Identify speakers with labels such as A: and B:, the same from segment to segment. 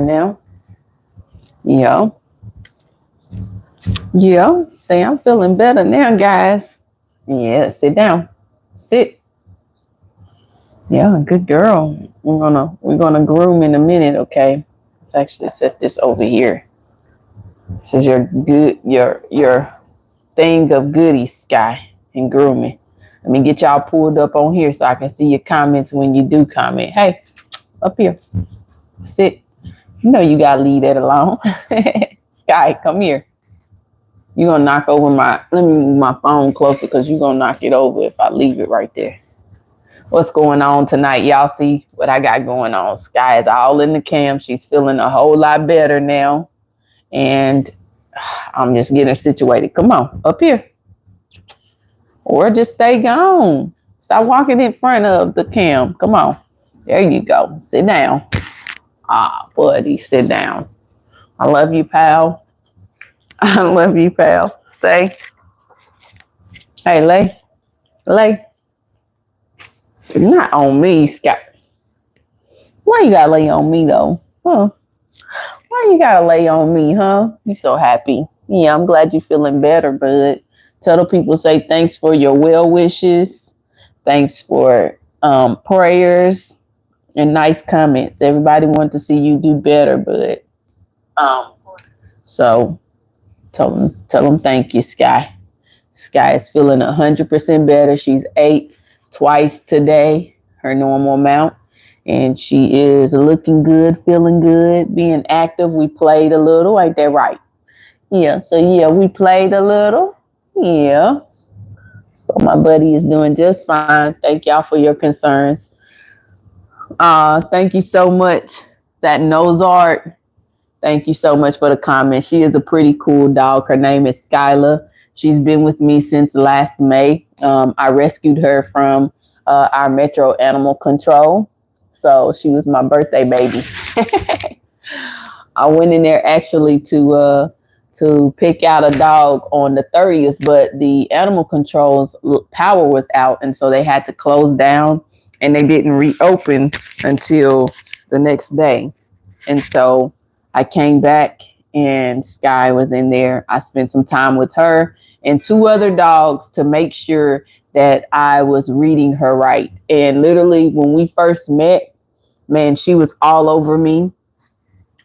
A: now. Yeah. Yeah. Say, I'm feeling better now, guys. Yeah, sit down. Sit. Yeah, good girl. We're gonna groom in a minute, okay? Let's actually set this over here. This is your thing of goodies, Sky, and grooming. Let me get y'all pulled up on here so I can see your comments when you do comment. Hey, up here. Sit. You know you gotta leave that alone. Sky, come here. You're gonna knock over let me move my phone closer because you're gonna knock it over if I leave it right there. What's going on tonight? Y'all see what I got going on. Sky is all in the cam. She's feeling a whole lot better now. And I'm just getting her situated. Come on, up here. Or just stay gone. Stop walking in front of the cam. Come on. There you go. Sit down. Ah, buddy, sit down. I love you, pal. I love you, pal. Stay. Hey, lay. Lay. Not on me, Scott. Why you gotta lay on me, though? Huh? Why you gotta lay on me, huh? You so happy. Yeah, I'm glad you're feeling better, bud. Tell the people, say thanks for your well wishes. Thanks for prayers and nice comments. Everybody wants to see you do better, but so tell them thank you, Sky. Sky is feeling 100% better. She's ate twice today, her normal amount, and she is looking good, feeling good, being active. We played a little, ain't that right? Yeah. So yeah, we played a little. Yeah. So my buddy is doing just fine. Thank y'all for your concerns. Thank you so much. That nose art. Thank you so much for the comment. She is a pretty cool dog. Her name is Skyla. She's been with me since last May. I rescued her from our Metro Animal Control. So she was my birthday baby. I went in there actually to pick out a dog on the 30th, but the animal control's power was out, and so they had to close down, and they didn't reopen until the next day. And so I came back, and Sky was in there. I spent some time with her and two other dogs to make sure that I was reading her right. And literally, when we first met, man, she was all over me,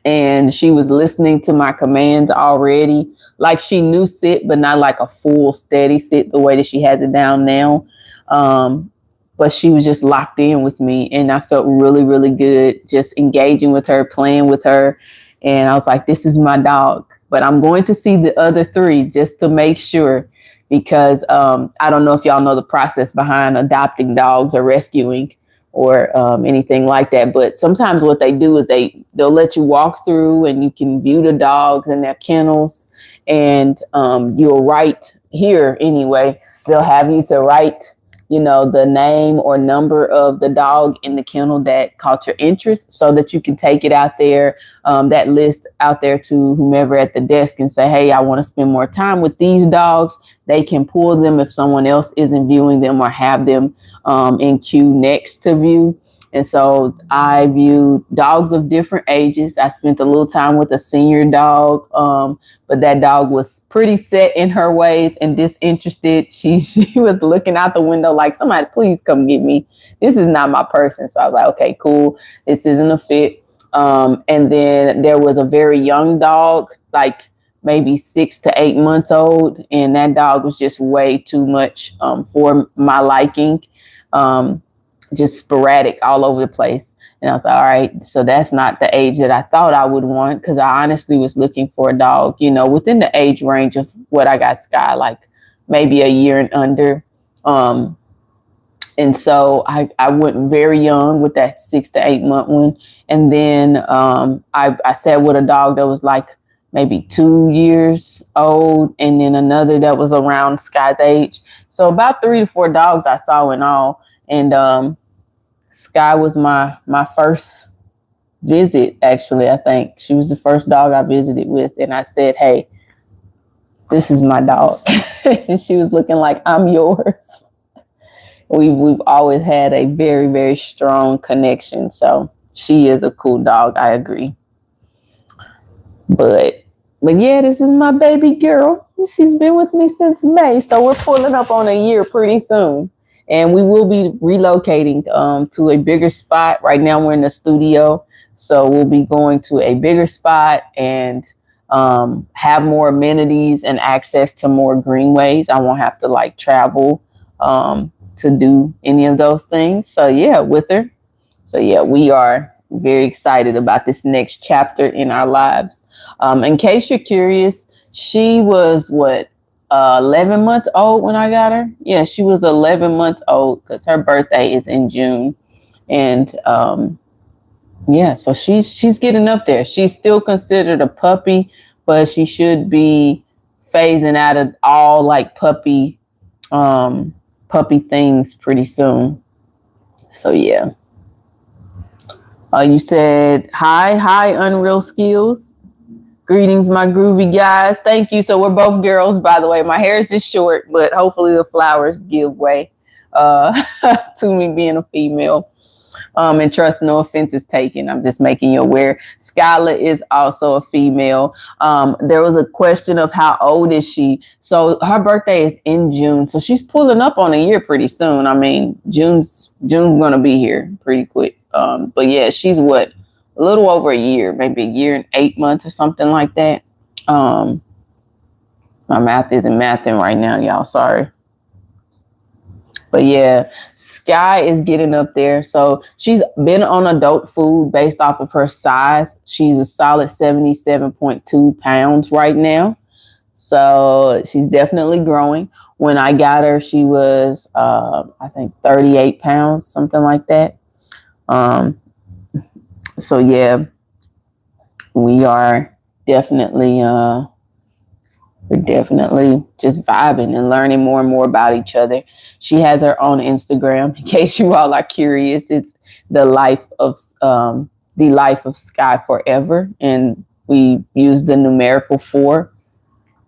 A: and she was listening to my commands already. Like she knew sit, but not like a full steady sit the way that she has it down now. But she was just locked in with me, and I felt really, really good just engaging with her, playing with her. And I was like, this is my dog. But I'm going to see the other three just to make sure, because I don't know if y'all know the process behind adopting dogs or rescuing or anything like that. But sometimes what they do is they'll let you walk through and you can view the dogs in their kennels, and you'll write here anyway. They'll have you to write, the name or number of the dog in the kennel that caught your interest, so that you can take it out there, that list out there to whomever at the desk and say, hey, I want to spend more time with these dogs. They can pull them if someone else isn't viewing them, or have them in queue next to view. And so I viewed dogs of different ages. I spent a little time with a senior dog, but that dog was pretty set in her ways and disinterested. She was looking out the window like, somebody please come get me. This is not my person. So I was like, okay, cool. This isn't a fit. And then there was a very young dog, like maybe 6 to 8 months old. And that dog was just way too much for my liking. Just sporadic all over the place. And I was like, all right, so that's not the age that I thought I would want, because I honestly was looking for a dog, within the age range of what I got Sky, like maybe a year and under. And so I went very young with that 6 to 8 month one. And then I sat with a dog that was like maybe 2 years old, and then another that was around Sky's age. So about 3 to 4 dogs I saw in all. And Sky was my first visit, actually. I think she was the first dog I visited with. And I said, hey, this is my dog. And she was looking like, I'm yours. We've always had a very, very strong connection. So she is a cool dog. I agree. But yeah, this is my baby girl. She's been with me since May, so we're pulling up on a year pretty soon. And we will be relocating to a bigger spot. Right now, we're in the studio, so we'll be going to a bigger spot and have more amenities and access to more greenways. I won't have to like travel to do any of those things. So yeah, with her. So yeah, we are very excited about this next chapter in our lives. In case you're curious, she was what 11 months old when I got her. Yeah, she was 11 months old because her birthday is in June, and yeah, so she's getting up there. She's still considered a puppy, but she should be phasing out of all like puppy things pretty soon. So yeah. You said hi, Unreal Skills. Greetings, my groovy guys. Thank you. So we're both girls, by the way. My hair is just short, but hopefully the flowers give way to me being a female. And trust, no offense is taken. I'm just making you aware. Skyla is also a female. There was a question of how old is she? So her birthday is in June. So she's pulling up on a year pretty soon. I mean, June's gonna be here pretty quick. But yeah, she's what? A little over a year, maybe a year and 8 months or something like that. My math isn't mathing right now, y'all. Sorry. But yeah, Sky is getting up there. So she's been on adult food based off of her size. She's a solid 77.2 pounds right now. So she's definitely growing. When I got her, she was, I think, 38 pounds, something like that. So yeah, we are definitely we're definitely just vibing and learning more and more about each other. She has her own Instagram. In case you all are curious, it's the life of Sky Forever, and we use the numerical 4.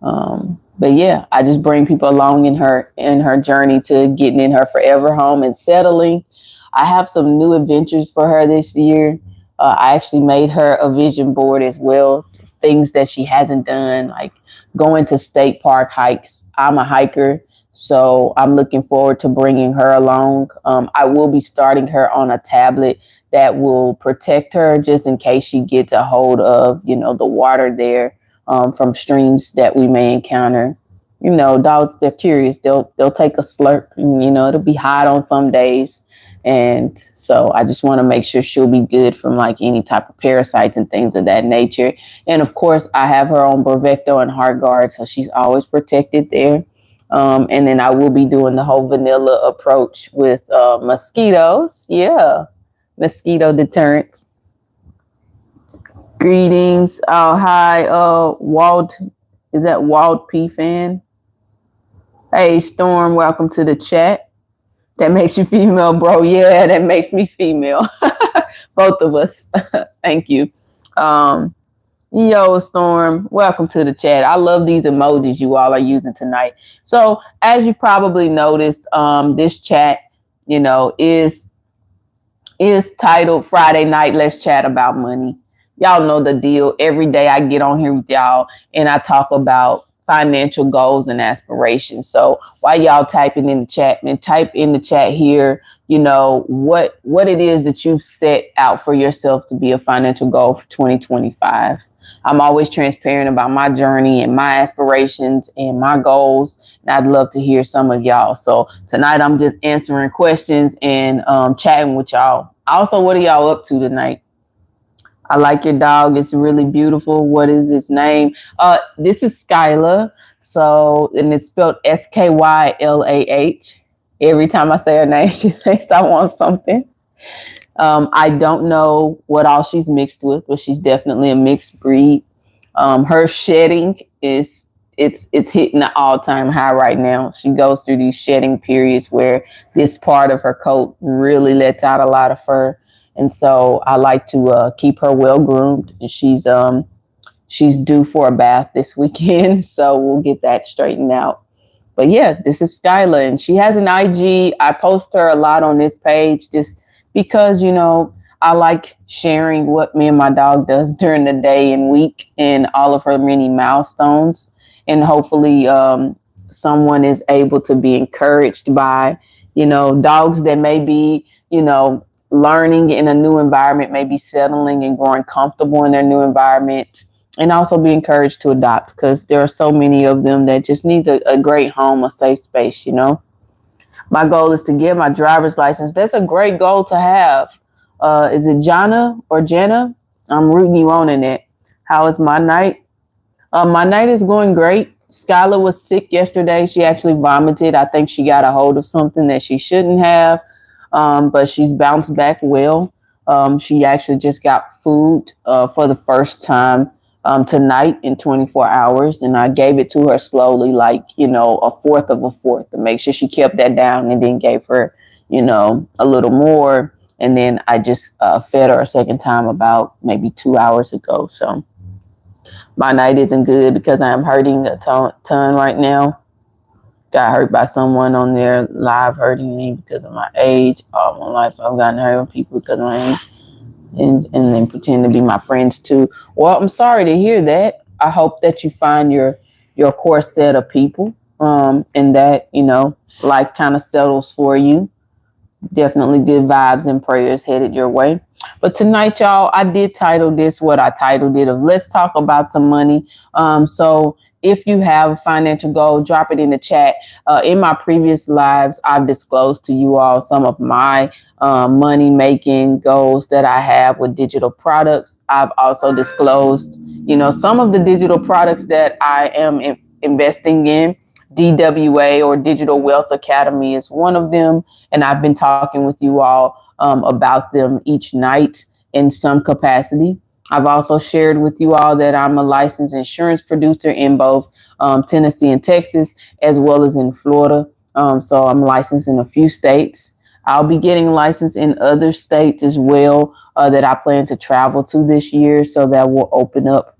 A: But yeah, I just bring people along in her journey to getting in her forever home and settling. I have some new adventures for her this year. I actually made her a vision board as well, things that she hasn't done, like going to state park hikes. I'm a hiker, so I'm looking forward to bringing her along. I will be starting her on a tablet that will protect her just in case she gets a hold of, the water there from streams that we may encounter. Dogs, they're curious. They'll take a slurp, and, it'll be hot on some days. And so I just want to make sure she'll be good from like any type of parasites and things of that nature. And of course, I have her on Bravecto and Heartgard, so she's always protected there. And then I will be doing the whole vanilla approach with mosquitoes. Yeah, mosquito deterrents. Greetings. Oh, hi, Walt. Is that Walt P fan? Hey, Storm, welcome to the chat. That makes you female, bro. Yeah, that makes me female. Both of us. Thank you. Yo, Storm, welcome to the chat. I love these emojis you all are using tonight. So, as you probably noticed, this chat, is titled Friday Night Let's Chat About Money. Y'all know the deal. Every day I get on here with y'all and I talk about financial goals and aspirations. So while y'all typing in the chat, and type in the chat here, what it is that you've set out for yourself to be a financial goal for 2025. I'm always transparent about my journey and my aspirations and my goals. And I'd love to hear some of y'all. So tonight I'm just answering questions and chatting with y'all. Also, what are y'all up to tonight? I like your dog. It's really beautiful. What is its name? This is Skyla. So, and it's spelled Skylah. Every time I say her name, she thinks I want something. I don't know what all she's mixed with, but she's definitely a mixed breed. Her shedding it's hitting an all-time high right now. She goes through these shedding periods where this part of her coat really lets out a lot of fur. And so I like to keep her well groomed. And she's due for a bath this weekend, so we'll get that straightened out. But yeah, this is Skyla, and she has an IG. I post her a lot on this page just because, I like sharing what me and my dog does during the day and week and all of her many milestones. And hopefully, someone is able to be encouraged by, dogs that may be, learning in a new environment, maybe settling and growing comfortable in their new environment, and also be encouraged to adopt because there are so many of them that just need a great home, a safe space. My goal is to get my driver's license. That's a great goal to have. Is it Jana or Jenna? I'm rooting you on in it. How is my night? My night is going great. Skylar was sick yesterday. She actually vomited. I think she got a hold of something that she shouldn't have, but she's bounced back well. She actually just got food for the first time tonight in 24 hours, and I gave it to her slowly, like, a fourth of a fourth to make sure she kept that down, and then gave her, a little more. And then I just fed her a second time about maybe 2 hours ago. So my night isn't good because I'm hurting a ton right now. Got hurt by someone on there live hurting me because of my age. All my life I've gotten hurt by people because of my age. And then pretend to be my friends too. Well, I'm sorry to hear that. I hope that you find your core set of people, and that, life kind of settles for you. Definitely good vibes and prayers headed your way. But tonight, y'all, I did title this what I titled it of Let's Talk About Some Money. So if you have a financial goal, drop it in the chat. In my previous lives, I've disclosed to you all some of my money making goals that I have with digital products. I've also disclosed, some of the digital products that I am investing in. DWA, or Digital Wealth Academy, is one of them. And I've been talking with you all about them each night in some capacity. I've also shared with you all that I'm a licensed insurance producer in both Tennessee and Texas, as well as in Florida. So I'm licensed in a few states. I'll be getting licensed in other states as well that I plan to travel to this year. So that will open up,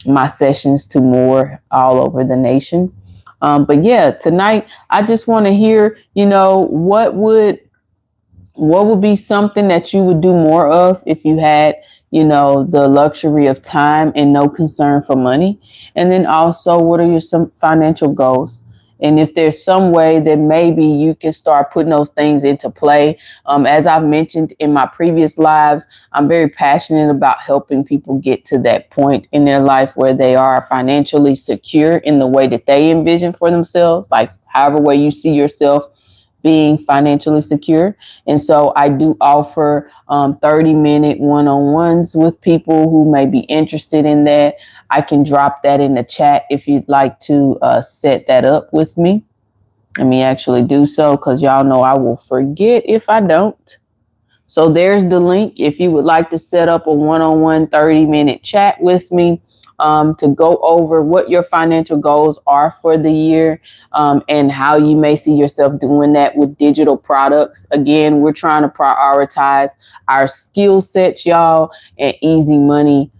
A: my sessions to more all over the nation. But yeah, tonight I just want to hear, what would be something that you would do more of if you had, the luxury of time and no concern for money? And then also, what are some financial goals? And if there's some way that maybe you can start putting those things into play. As I've mentioned in my previous lives, I'm very passionate about helping people get to that point in their life where they are financially secure in the way that they envision for themselves, like however way you see yourself being financially secure. And so I do offer 30-minute one-on-ones with people who may be interested in that. I can drop that in the chat if you'd like to set that up with me. Let me actually do so, because y'all know I will forget if I don't. So there's the link if you would like to set up a one-on-one 30-minute chat with me to go over what your financial goals are for the year, and how you may see yourself doing that with digital products. Again, we're trying to prioritize our skill sets, y'all, and easy money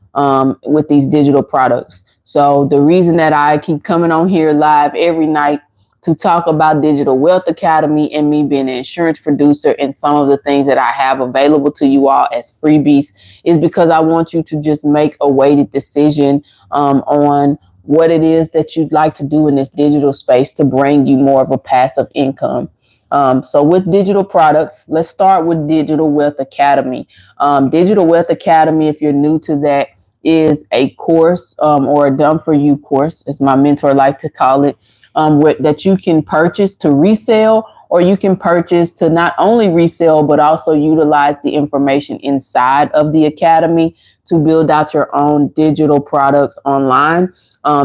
A: with these digital products. So the reason that I keep coming on here live every night to talk about Digital Wealth Academy and me being an insurance producer and some of the things that I have available to you all as freebies is because I want you to just make a weighted decision on what it is that you'd like to do in this digital space to bring you more of a passive income. So with digital products, let's start with Digital Wealth Academy. Digital Wealth Academy, if you're new to that, is a course or a done for you course, as my mentor likes to call it, that you can purchase to resell, or you can purchase to not only resell, but also utilize the information inside of the academy to build out your own digital products online.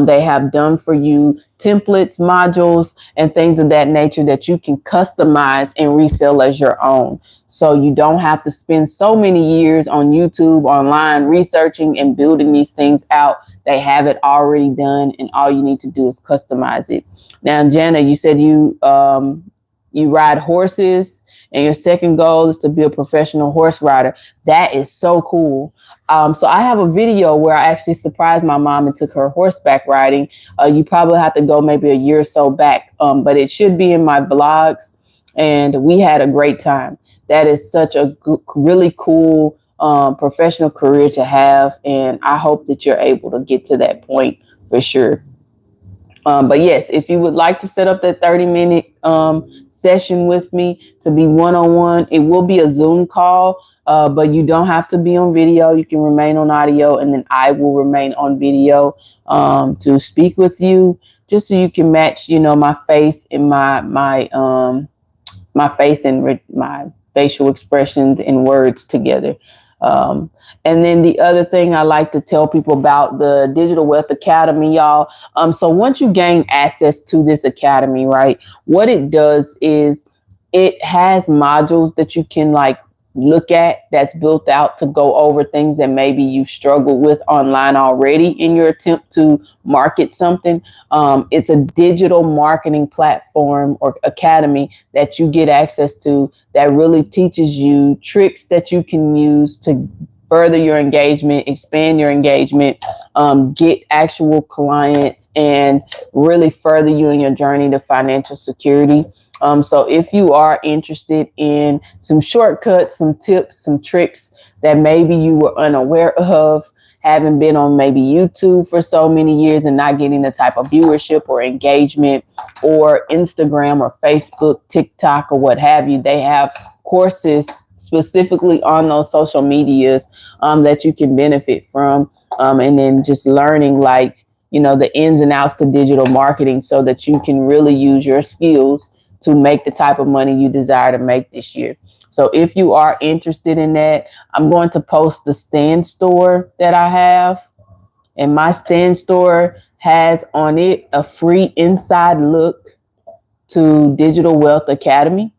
A: They have done for you templates, modules, and things of that nature that you can customize and resell as your own. So you don't have to spend so many years on YouTube, online, researching and building these things out. They have it already done, and all you need to do is customize it. Now, Jana, you said you ride horses, and your second goal is to be a professional horse rider. That is so cool. So I have a video where I actually surprised my mom and took her horseback riding. You probably have to go maybe a year or so back, but it should be in my blogs. And we had a great time. that is such a really cool professional career to have. And I hope that you're able to get to that point for sure. But yes, if you would like to set up that 30-minute session with me to be one-on-one, it will be a Zoom call, but you don't have to be on video. You can remain on audio, and then I will remain on video to speak with you, just so you can match, my face and my face and my facial expressions and words together. Um, and then the other thing I like to tell people about the Digital Wealth Academy, y'all. So once you gain access to this academy, right, what it does is it has modules that you can look at, that's built out to go over things that maybe you struggled with online already in your attempt to market something. It's a digital marketing platform or academy that you get access to that really teaches you tricks that you can use to further your engagement, expand your engagement, get actual clients, and really further you in your journey to financial security. So if you are interested in some shortcuts, some tips, some tricks that maybe you were unaware of, having been on maybe YouTube for so many years and not getting the type of viewership or engagement, or Instagram or Facebook, TikTok, or what have you, they have courses specifically on those social medias that you can benefit from. And then just learning the ins and outs to digital marketing so that you can really use your skills to make the type of money you desire to make this year. So if you are interested in that, I'm going to post the Stand store that I have. And my Stand store has on it a free inside look to Digital Wealth Academy.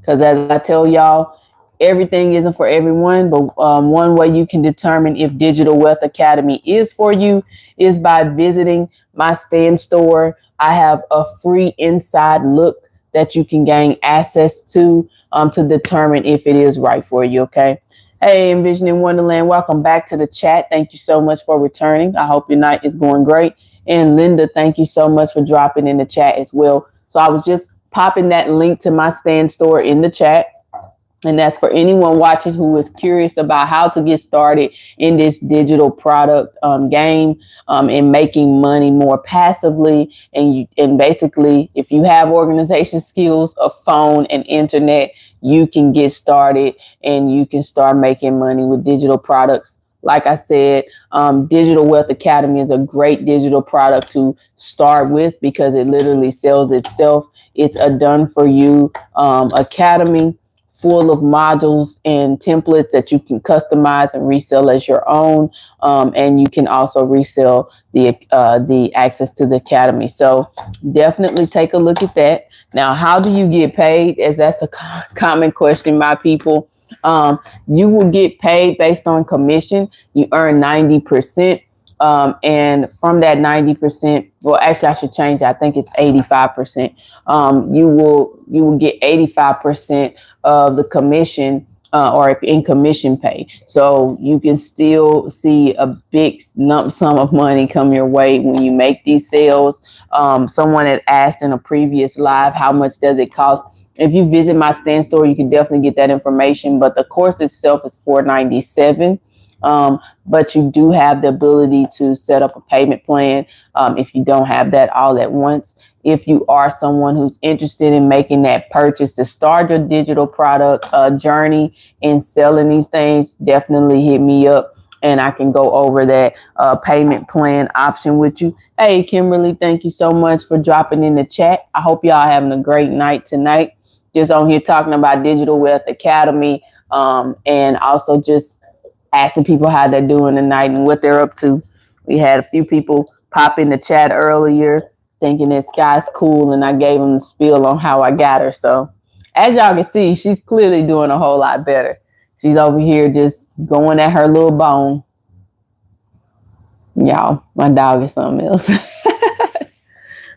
A: Because as I tell y'all, everything isn't for everyone, but one way you can determine if Digital Wealth Academy is for you is by visiting my Stand store. I have a free inside look that you can gain access to determine if it is right for you. Okay. Hey, Envisioning Wonderland, welcome back to the chat. Thank you so much for returning. I hope your night is going great. And Linda, thank you so much for dropping in the chat as well. So I was just popping that link to my Stand store in the chat. And that's for anyone watching who is curious about how to get started in this digital product game and making money more passively. And basically, if you have organization skills, a phone, and internet, you can get started and you can start making money with digital products. Like I said, Digital Wealth Academy is a great digital product to start with because it literally sells itself. It's a done for you academy full of modules and templates that you can customize and resell as your own. And you can also resell the access to the academy. So definitely take a look at that. Now, how do you get paid? As that's a common question, my people. You will get paid based on commission. You earn 90%. And from that 90%, well, actually, I should change it. I think it's 85%. You will get 85% of the commission or in commission pay. So you can still see a big lump sum of money come your way when you make these sales. Someone had asked in a previous live, how much does it cost? If you visit my Stand store, you can definitely get that information. But the course itself is $497. But you do have the ability to set up a payment plan if you don't have that all at once. If you are someone who's interested in making that purchase to start your digital product journey and selling these things, definitely hit me up and I can go over that payment plan option with you. Hey, Kimberly, thank you so much for dropping in the chat. I hope y'all having a great night tonight. Just on here talking about Digital Wealth Academy and also just asking people how they're doing tonight and what they're up to. We had a few people pop in the chat earlier thinking that Sky's cool, and I gave them the spiel on how I got her. So as y'all can see, she's clearly doing a whole lot better. She's over here just going at her little bone. Y'all, my dog is something else.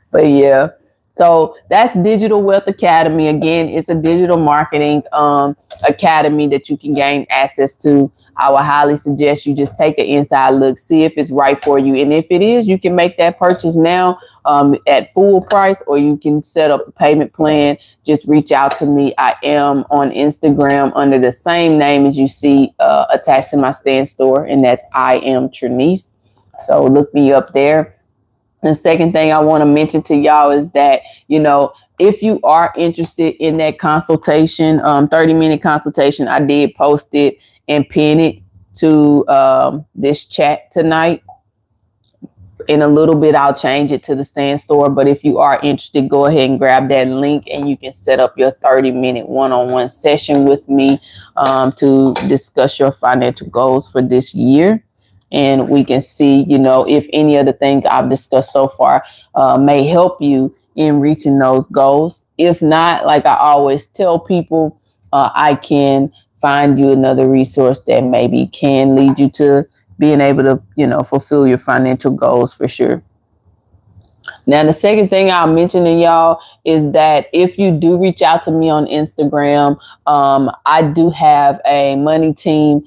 A: But yeah. So that's Digital Wealth Academy. Again, it's a digital marketing academy that you can gain access to. I would highly suggest you just take an inside look, see if it's right for you. And if it is, you can make that purchase now at full price, or you can set up a payment plan. Just reach out to me. I am on Instagram under the same name as you see attached to my stand store, and that's I am Trinice. So look me up there. The second thing I want to mention to y'all is that, if you are interested in that consultation, 30-minute consultation, I did post it and pin it to this chat tonight. In a little bit, I'll change it to the stand store. But if you are interested, go ahead and grab that link and you can set up your 30-minute one-on-one session with me to discuss your financial goals for this year. And we can see, if any of the things I've discussed so far may help you in reaching those goals. If not, like I always tell people, I can find you another resource that maybe can lead you to being able to, fulfill your financial goals for sure. Now, the second thing I'll mention to y'all is that if you do reach out to me on Instagram, I do have a money team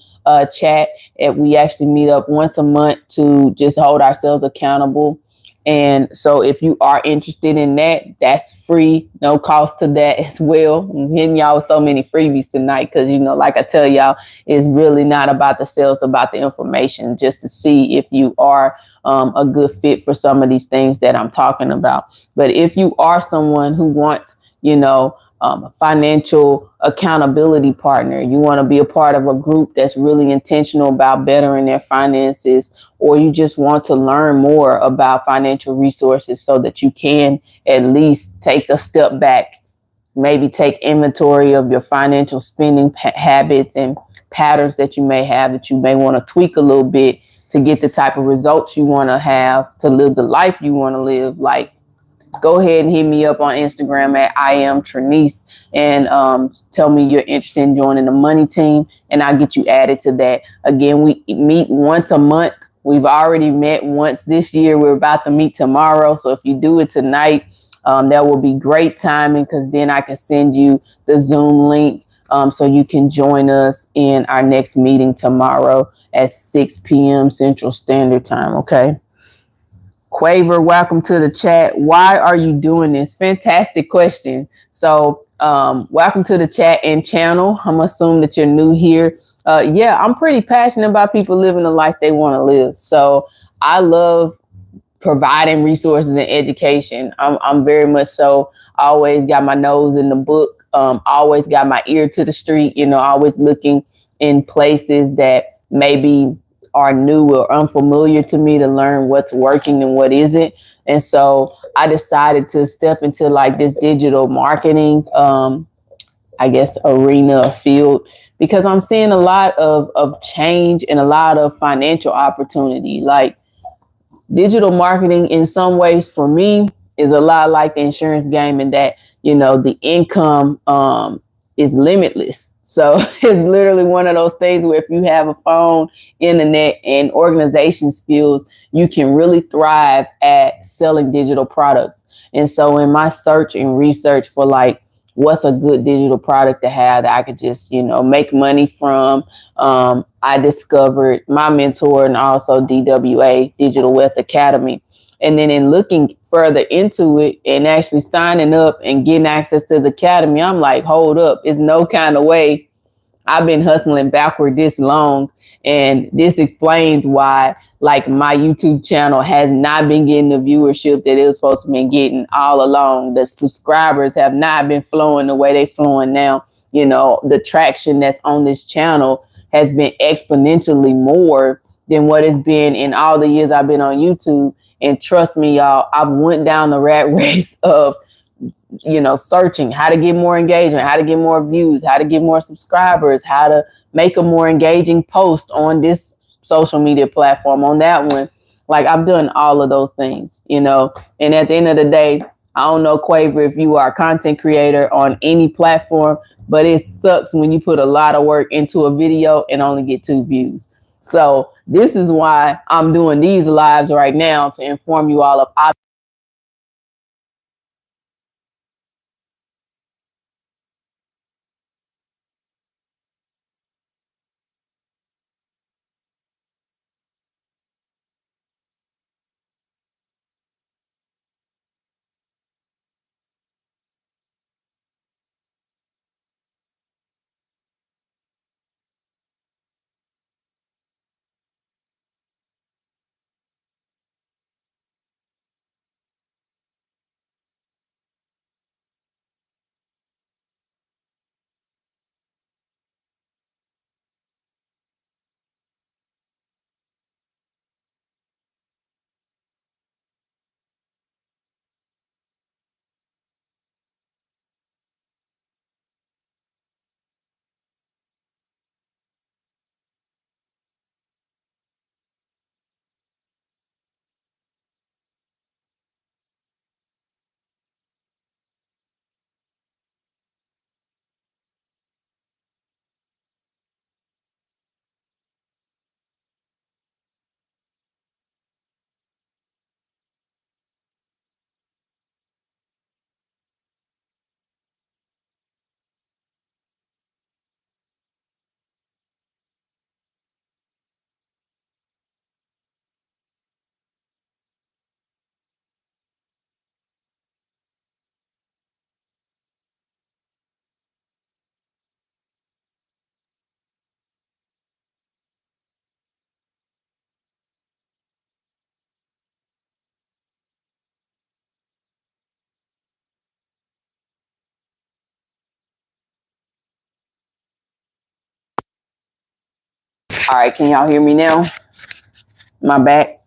A: chat, and we actually meet up once a month to just hold ourselves accountable. And so if you are interested in that, that's free, no cost to that as well. I'm hitting y'all with so many freebies tonight because, like I tell y'all, it's really not about the sales, about the information, just to see if you are a good fit for some of these things that I'm talking about. But if you are someone who wants, a financial accountability partner, you want to be a part of a group that's really intentional about bettering their finances, or you just want to learn more about financial resources so that you can at least take a step back, maybe take inventory of your financial spending habits and patterns that you may have that you may want to tweak a little bit to get the type of results you want to have, to live the life you want to live. Like, go ahead and hit me up on Instagram at I am Trinice and tell me you're interested in joining the money team, and I'll get you added to that. Again, we meet once a month. We've already met once this year. We're about to meet tomorrow. So if you do it tonight, that will be great timing, because then I can send you the Zoom link so you can join us in our next meeting tomorrow at 6 p.m. Central Standard Time. Okay. Quaver, welcome to the chat. Why are you doing this? Fantastic question. So welcome to the chat and channel. I'm assuming that you're new here. Yeah, I'm pretty passionate about people living the life they want to live. So I love providing resources and education. I'm very much so. I always got my nose in the book. Always got my ear to the street. Always looking in places that maybe are new or unfamiliar to me to learn what's working and what isn't. And so I decided to step into like this digital marketing, I guess, arena field, because I'm seeing a lot of change and a lot of financial opportunity. Like, digital marketing in some ways for me is a lot like the insurance game, in that, the income is limitless. So it's literally one of those things where if you have a phone, internet, and organization skills, you can really thrive at selling digital products. And so in my search and research for like, what's a good digital product to have that I could just, make money from, I discovered my mentor and also DWA, Digital Wealth Academy. And then in looking further into it and actually signing up and getting access to the academy, I'm like, hold up, it's no kind of way I've been hustling backward this long. And this explains why, like, my YouTube channel has not been getting the viewership that it was supposed to be getting all along. The subscribers have not been flowing the way they're flowing now. The traction that's on this channel has been exponentially more than what it's been in all the years I've been on YouTube. And trust me, y'all, I've went down the rat race of, searching how to get more engagement, how to get more views, how to get more subscribers, how to make a more engaging post on this social media platform, on that one. Like, I've done all of those things, and at the end of the day, I don't know, Quaver, if you are a content creator on any platform, but it sucks when you put a lot of work into a video and only get 2 views. So this is why I'm doing these lives right now, to inform you all of All right, can y'all hear me now? My back.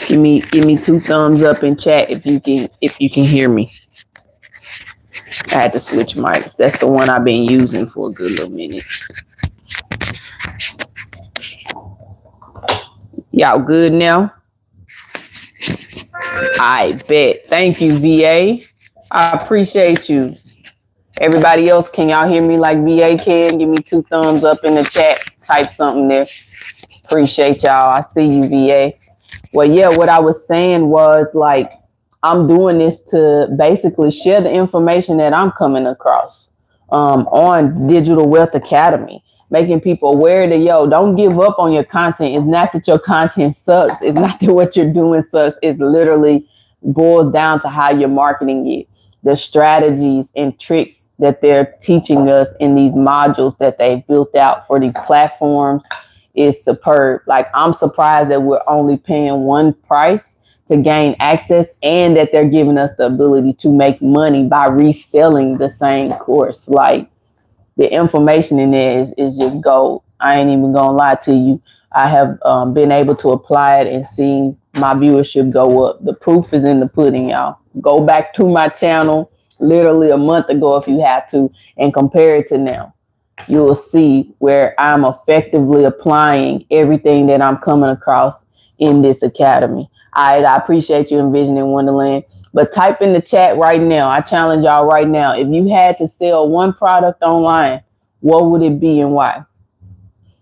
A: Give me 2 thumbs up in chat if you can hear me. I had to switch mics. That's the one I've been using for a good little minute. Y'all good now? I bet. Thank you, VA. I appreciate you. Everybody else, can y'all hear me like VA can? Give me 2 thumbs up in the chat. Type something there. Appreciate y'all. I see you, VA. Well, yeah, what I was saying was like, I'm doing this to basically share the information that I'm coming across on Digital Wealth Academy, making people aware that, don't give up on your content. It's not that your content sucks. It's not that what you're doing sucks. It's literally boils down to how you're marketing it, the strategies and tricks that they're teaching us in these modules that they've built out for these platforms is superb. Like, I'm surprised that we're only paying one price to gain access, and that they're giving us the ability to make money by reselling the same course. Like, the information in there is just gold. I ain't even gonna lie to you. I have been able to apply it and seen my viewership go up. The proof is in the pudding, y'all. Go back to my channel literally a month ago if you have to, and compare it to now. You will see where I'm effectively applying everything that I'm coming across in this academy. I appreciate you, Envisioning Wonderland. But type in the chat right now. I challenge y'all right now. If you had to sell one product online, what would it be and why?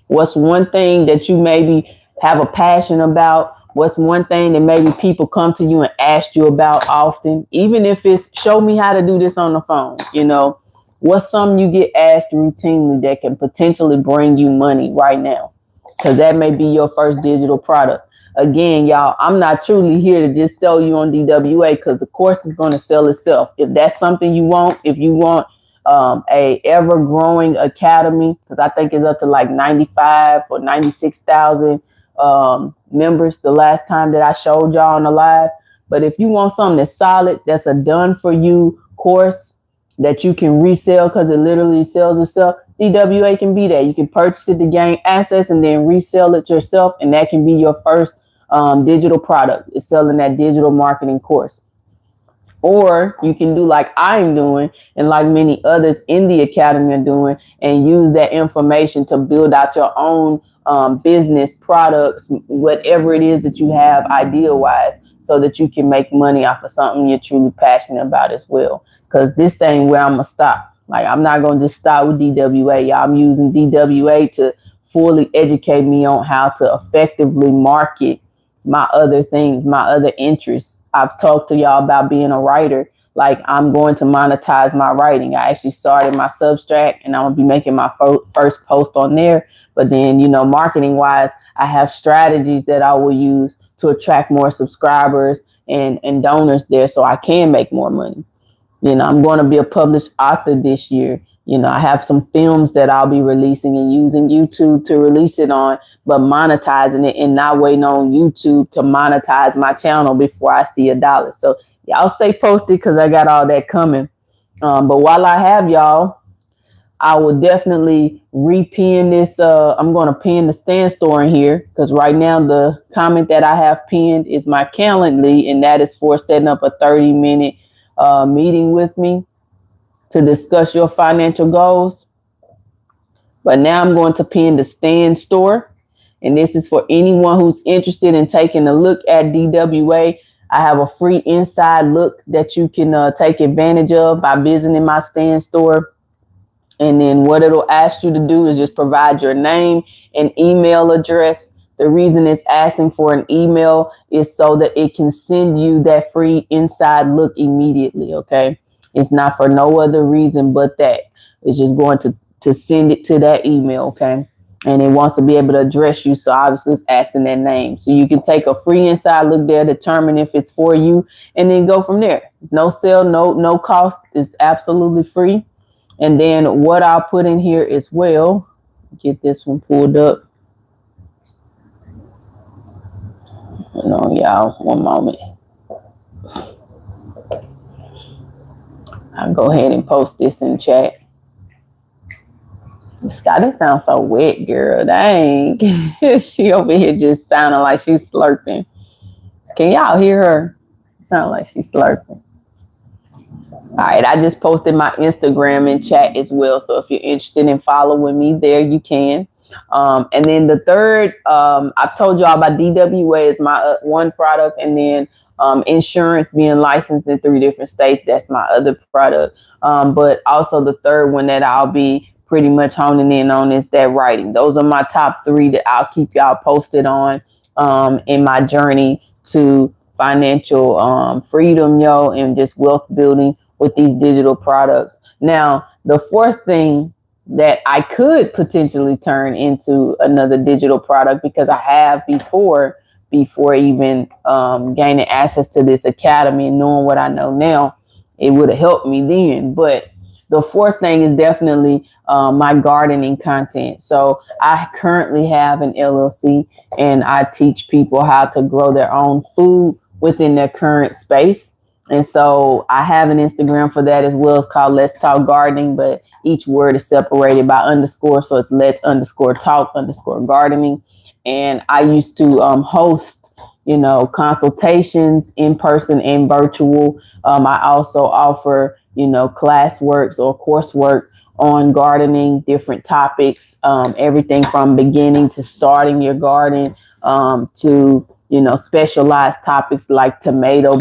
A: What's one thing that you maybe have a passion about? What's one thing that maybe people come to you and ask you about often? Even if it's show me how to do this on the phone, what's something you get asked routinely that can potentially bring you money right now? Because that may be your first digital product. Again, y'all, I'm not truly here to just sell you on DWA, because the course is going to sell itself. If that's something you want, if you want a ever growing academy, because I think it's up to like 95 or 96,000 members the last time that I showed y'all on the live. But if you want something that's solid, that's a done for you course that you can resell because it literally sells itself, DWA can be that. You can purchase it to gain access and then resell it yourself, and that can be your first digital product. It's selling that digital marketing course. Or you can do like I'm doing and like many others in the academy are doing, and use that information to build out your own business products, whatever it is that you have idea wise, so that you can make money off of something you're truly passionate about as well. Because this ain't where I'm going to stop. Like, I'm not going to just stop with DWA. Y'all, I'm using DWA to fully educate me on how to effectively market my other things, my other interests. I've talked to y'all about being a writer. Like, I'm going to monetize my writing. I actually started my Substack, and I'm going to be making my first post on there. But then, marketing wise, I have strategies that I will use to attract more subscribers and donors there, so I can make more money. I'm going to be a published author this year. I have some films that I'll be releasing and using YouTube to release it on, but monetizing it and not waiting on YouTube to monetize my channel before I see $1. So y'all stay posted, because I got all that coming. But while I have y'all, I will definitely repin this. I'm going to pin the Stand Store in here, because right now the comment that I have pinned is my Calendly, and that is for setting up a 30-minute meeting with me to discuss your financial goals. But now I'm going to pin the Stand Store, and this is for anyone who's interested in taking a look at DWA. I have a free inside look that you can take advantage of by visiting my Stand Store. And then what it'll ask you to do is just provide your name and email address. The reason it's asking for an email is so that it can send you that free inside look immediately, okay? It's not for no other reason but that. It's just going to send it to that email, okay? And it wants to be able to address you, so obviously it's asking that name. So you can take a free inside look there, determine if it's for you, and then go from there. There's no sale, no cost. It's absolutely free. And then what I'll put in here as well, get this one pulled up. Hold on, y'all, one moment. I'll go ahead and post this in chat. Scott, that sounds so wet, girl. Dang. She over here just sounding like she's slurping. Can y'all hear her? Sound like she's slurping. All right, I just posted my Instagram in chat as well. So if you're interested in following me there, you can. And then the third, I've told y'all about DWA is my one product, and then insurance, being licensed in 3 different states. That's my other product. But also the third one that I'll be pretty much honing in on is that writing. Those are my top 3 that I'll keep y'all posted on in my journey to financial freedom, and just wealth building with these digital products. Now, the fourth thing that I could potentially turn into another digital product, because I have before even gaining access to this academy and knowing what I know now, it would have helped me then. But the fourth thing is definitely my gardening content. So I currently have an LLC, and I teach people how to grow their own food within their current space. And so I have an Instagram for that as well. It's called Let's Talk Gardening, but each word is separated by underscore. So it's Let's underscore talk underscore gardening. And I used to host, consultations in person and virtual. I also offer, classworks or coursework on gardening, different topics, everything from beginning to starting your garden, to specialized topics like tomato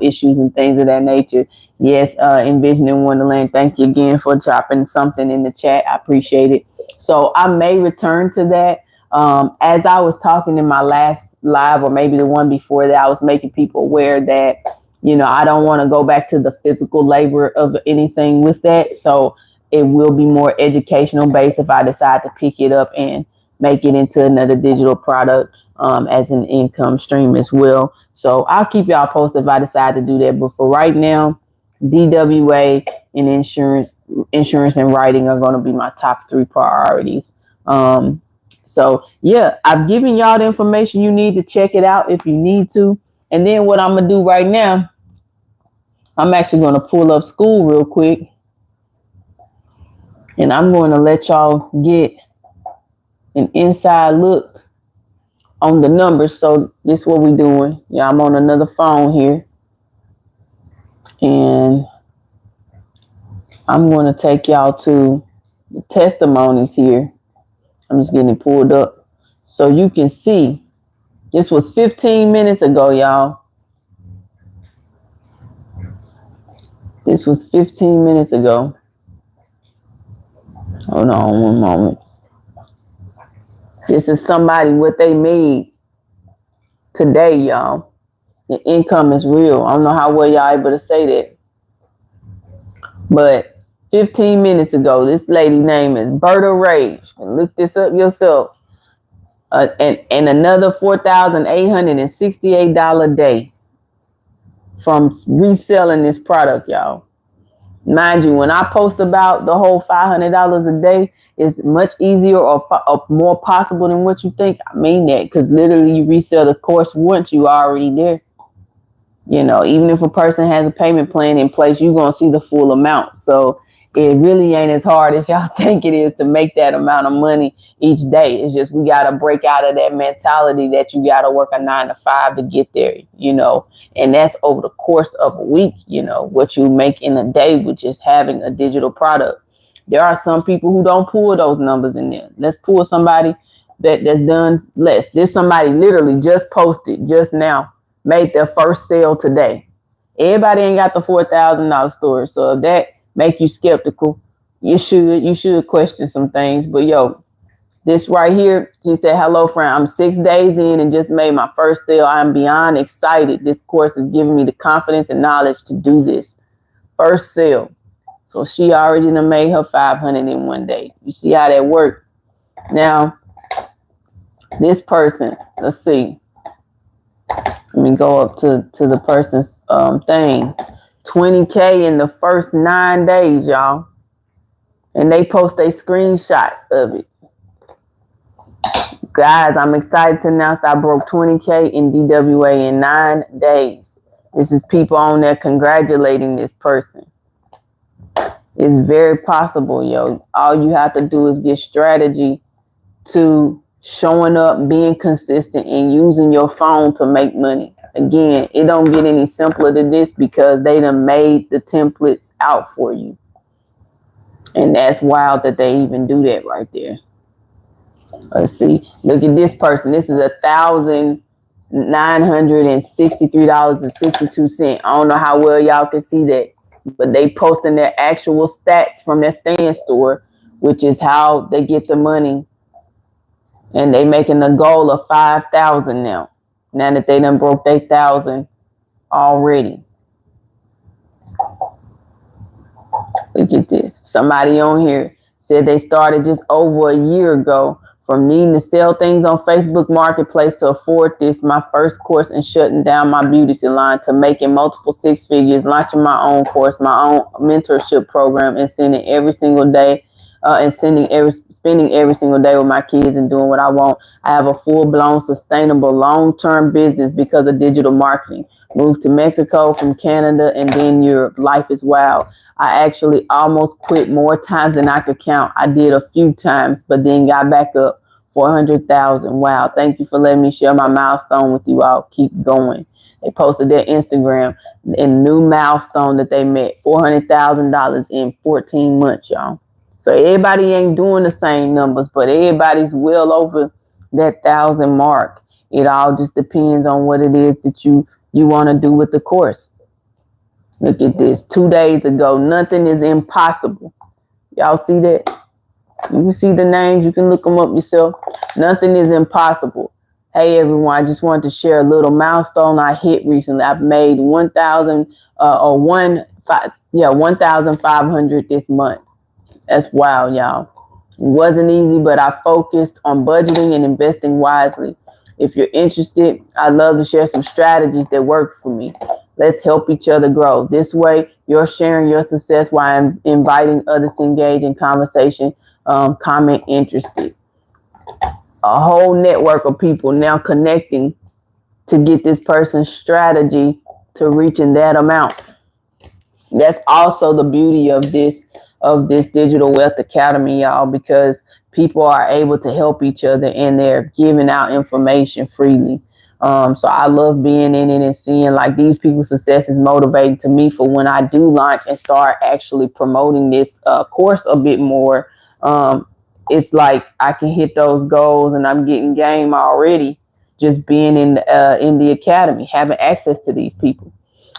A: issues and things of that nature. Yes, Envisioning Wonderland, thank you again for dropping something in the chat. I appreciate it. So I may return to that. As I was talking in my last live, or maybe the one before that, I was making people aware that, I don't want to go back to the physical labor of anything with that. So it will be more educational based if I decide to pick it up and make it into another digital product. As an income stream as well. So I'll keep y'all posted if I decide to do that. But for right now, DWA and insurance and writing are going to be my top 3 priorities. So yeah, I've given y'all the information you need to check it out if you need to. And then what I'm going to do right now, I'm actually going to pull up school real quick. And I'm going to let y'all get an inside look on the numbers. So this is what we're doing. Yeah, I'm on another phone here. And I'm going to take y'all to the testimonies here. I'm just getting it pulled up so you can see. This was 15 minutes ago, y'all. This was 15 minutes ago. Hold on one moment. This is somebody what they made today, y'all. The income is real. I don't know how well y'all able to say that. But 15 minutes ago, this lady name is Berta Ray. You can look this up yourself. And another $4,868 a day from reselling this product, y'all. Mind you, when I post about the whole $500 a day, it's much easier or more possible than what you think. I mean that, because literally you resell the course once, you already there. Even if a person has a payment plan in place, you're going to see the full amount. So it really ain't as hard as y'all think it is to make that amount of money each day. It's just we got to break out of that mentality that you got to work a 9 to 5 to get there, and that's over the course of a week, what you make in a day with just having a digital product. There are some people who don't pull those numbers in there. Let's pull somebody that's done less. There's somebody literally just posted just now, made their first sale today. Everybody ain't got the $4,000 store. So if that make you skeptical, you should question some things. But this right here, she said, hello, friend. I'm 6 days in and just made my first sale. I'm beyond excited. This course is giving me the confidence and knowledge to do this. First sale. So she already done made her 500 in one day. You see how that worked? Now, this person, let's see. Let me go up to the person's thing. 20K in the first 9 days, y'all. And they post their screenshots of it. Guys, I'm excited to announce I broke 20K in DWA in 9 days. This is people on there congratulating this person. It's very possible, yo. All you have to do is get strategy to showing up, being consistent, and using your phone to make money. Again, it don't get any simpler than this because they done made the templates out for you. And that's wild that they even do that right there. Let's see. Look at this person. This is $1,963.62. I don't know how well y'all can see that, but they posting their actual stats from their stand store, which is how they get the money. And they making a goal of 5,000 now. Now that they done broke 8,000 already. Look at this. Somebody on here said they started just over a year ago from needing to sell things on Facebook Marketplace to afford this, my first course, and shutting down my beauty salon, to making multiple six figures, launching my own course, my own mentorship program, and sending every single day, spending every single day with my kids and doing what I want. I have a full-blown, sustainable, long-term business because of digital marketing. Moved to Mexico from Canada and then Europe. Life is wild. I actually almost quit more times than I could count. I did a few times, but then got back up. 400,000. Wow. Thank you for letting me share my milestone with you all. Keep going. They posted their Instagram and new milestone that they met. $400,000 in 14 months, y'all. So everybody ain't doing the same numbers, but everybody's well over that 1,000 mark. It all just depends on what it is that you want to do with the course. Look at this. 2 days ago, nothing is impossible. Y'all see that? You can see the names. You can look them up yourself. Nothing is impossible. Hey, everyone. I just wanted to share a little milestone I hit recently. I've made 1,500 this month. That's wild, y'all. It wasn't easy, but I focused on budgeting and investing wisely. If you're interested, I'd love to share some strategies that work for me. Let's help each other grow. This way, you're sharing your success while I'm inviting others to engage in conversation, comment interested. A whole network of people now connecting to get this person's strategy to reaching that amount. That's also the beauty of this Digital Wealth Academy, y'all, because people are able to help each other and they're giving out information freely. So I love being in it and seeing like these people's success is motivating to me for when I do launch and start actually promoting this course a bit more. It's like I can hit those goals and I'm getting game already just being in the academy, having access to these people.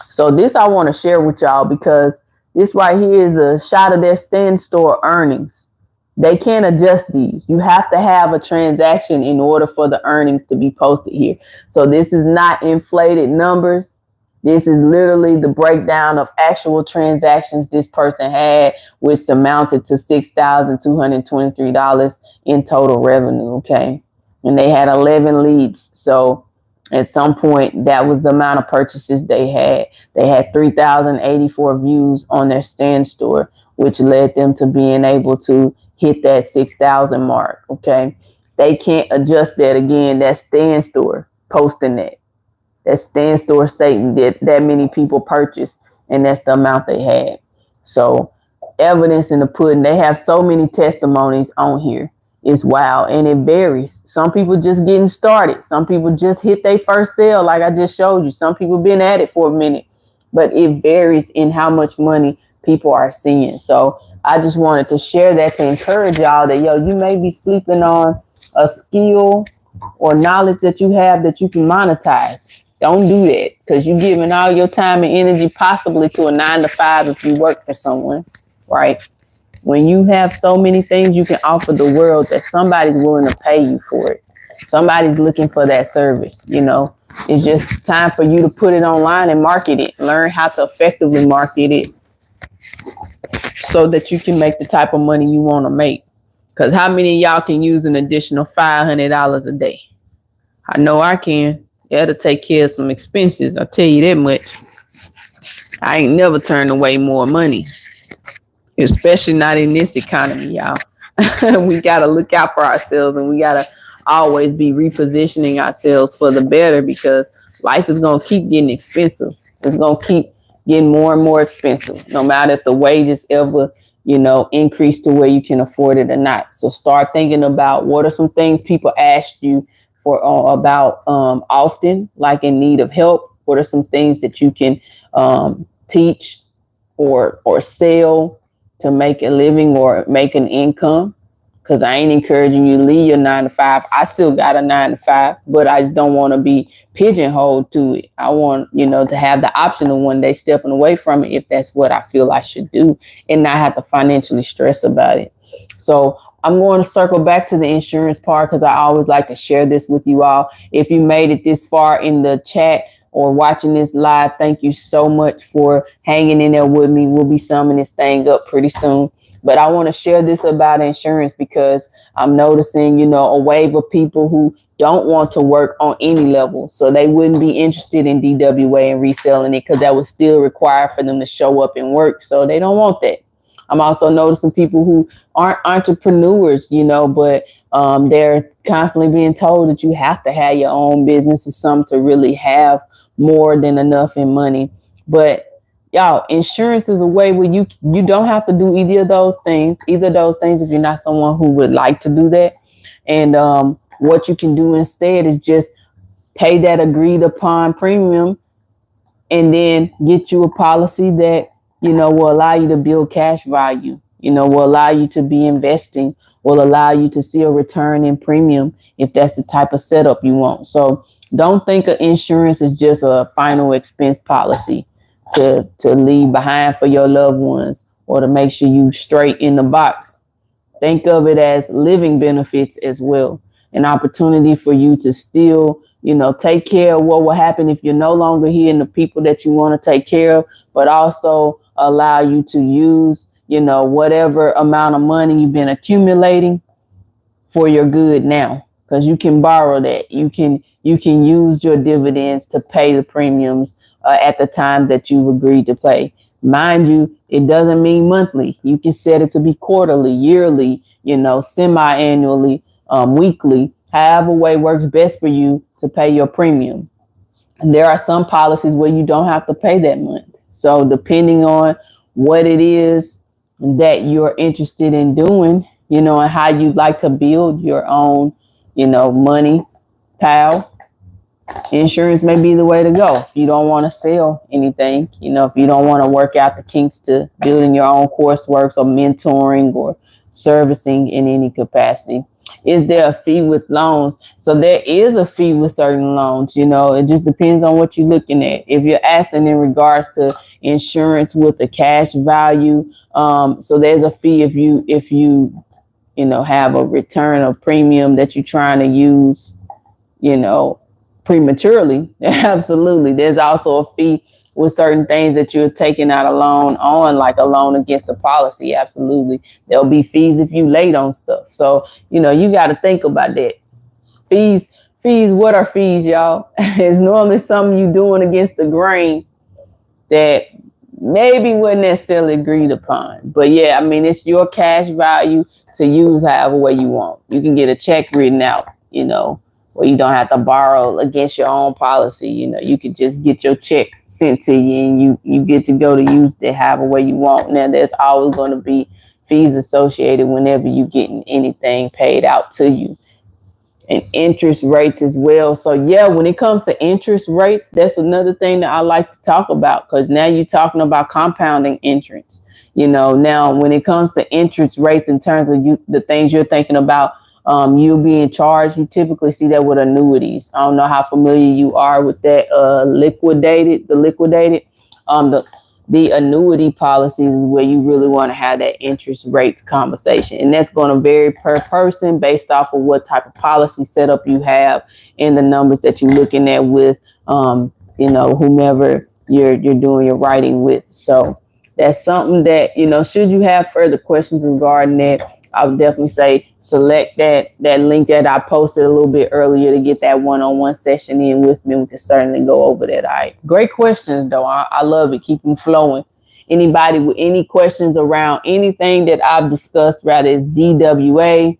A: So this I want to share with y'all because this right here is a shot of their stand store earnings. They can't adjust these. You have to have a transaction in order for the earnings to be posted here. So this is not inflated numbers. This is literally the breakdown of actual transactions this person had, which amounted to $6,223 in total revenue. Okay. And they had 11 leads. So at some point, that was the amount of purchases they had. They had 3,084 views on their stand store, which led them to being able to hit that 6,000 mark. Okay. They can't adjust that again. That stand store posting that stand store stating that many people purchased, and that's the amount they had. So evidence in the pudding. They have so many testimonies on here. It's wild, and it varies. Some people just getting started. Some people just hit their first sale, like I just showed you. Some people been at it for a minute, but it varies in how much money people are seeing. So I just wanted to share that to encourage y'all that, you may be sleeping on a skill or knowledge that you have that you can monetize. Don't do that, because you're giving all your time and energy possibly to a 9-to-5 if you work for someone, right? When you have so many things you can offer the world that somebody's willing to pay you for it. Somebody's looking for that service, It's just time for you to put it online and market it. Learn how to effectively market it so that you can make the type of money you want to make. Because how many of y'all can use an additional $500 a day? I know I can. That'll take care of some expenses. I'll tell you that much. I ain't never turned away more money. Especially not in this economy, y'all. We got to look out for ourselves, and we got to always be repositioning ourselves for the better, because life is going to keep getting expensive. It's going to keep getting more and more expensive, no matter if the wages ever, increase to where you can afford it or not. So start thinking about what are some things people ask you for about often, like in need of help. What are some things that you can teach or sell to make a living or make an income? Because I ain't encouraging you to leave your 9 to 5. I still got a 9 to 5, but I just don't want to be pigeonholed to it. I want, to have the option of one day stepping away from it if that's what I feel I should do and not have to financially stress about it. So I'm going to circle back to the insurance part because I always like to share this with you all. If you made it this far in the chat or watching this live, thank you so much for hanging in there with me. We'll be summing this thing up pretty soon. But I want to share this about insurance because I'm noticing, a wave of people who don't want to work on any level. So they wouldn't be interested in DWA and reselling it because that would still require for them to show up and work. So they don't want that. I'm also noticing people who aren't entrepreneurs, but they're constantly being told that you have to have your own business or something to really have more than enough in money. But y'all, insurance is a way where you don't have to do either of those things if you're not someone who would like to do that. And what you can do instead is just pay that agreed upon premium and then get you a policy that, will allow you to build cash value, will allow you to be investing, will allow you to see a return in premium if that's the type of setup you want. So don't think of insurance as just a final expense policy to leave behind for your loved ones or to make sure you straight in the box. Think of it as living benefits as well. An opportunity for you to still, take care of what will happen if you're no longer here and the people that you want to take care of, but also allow you to use, whatever amount of money you've been accumulating for your good now. Because you can borrow that. You can use your dividends to pay the premiums at the time that you've agreed to pay. Mind you, it doesn't mean monthly. You can set it to be quarterly, yearly, semi-annually, weekly, however way works best for you to pay your premium. And there are some policies where you don't have to pay that month. So depending on what it is that you're interested in doing, and how you'd like to build your own, money pile, insurance may be the way to go. If you don't want to sell anything, if you don't want to work out the kinks to building your own coursework or mentoring or servicing in any capacity. Is there a fee with loans? So there is a fee with certain loans. It just depends on what you're looking at. If you're asking in regards to insurance with a cash value, so there's a fee if you have a return of premium that you're trying to use, prematurely. Absolutely. There's also a fee with certain things that you're taking out a loan on, like a loan against the policy. Absolutely. There'll be fees if you late on stuff. So, you got to think about that. Fees, what are fees, y'all? It's normally something you're doing against the grain that maybe wasn't necessarily agreed upon. But yeah, it's your cash value to use however way you want. You can get a check written out, where you don't have to borrow against your own policy. You could just get your check sent to you and you get to go to use it however way you want. Now, there's always going to be fees associated whenever you're getting anything paid out to you. And interest rates as well. So yeah, when it comes to interest rates, that's another thing that I like to talk about, because now you're talking about compounding interest. Now when it comes to interest rates in terms of the things you're thinking about, you being charged, you typically see that with annuities. I don't know how familiar you are with that. The annuity policies is where you really want to have that interest rates conversation. And that's going to vary per person based off of what type of policy setup you have and the numbers that you're looking at with, whomever you're doing your writing with. So that's something that, should you have further questions regarding that, I would definitely say select that link that I posted a little bit earlier to get that one-on-one session in with me. We can certainly go over that. All right. Great questions, though. I love it. Keep them flowing. Anybody with any questions around anything that I've discussed, rather it's DWA,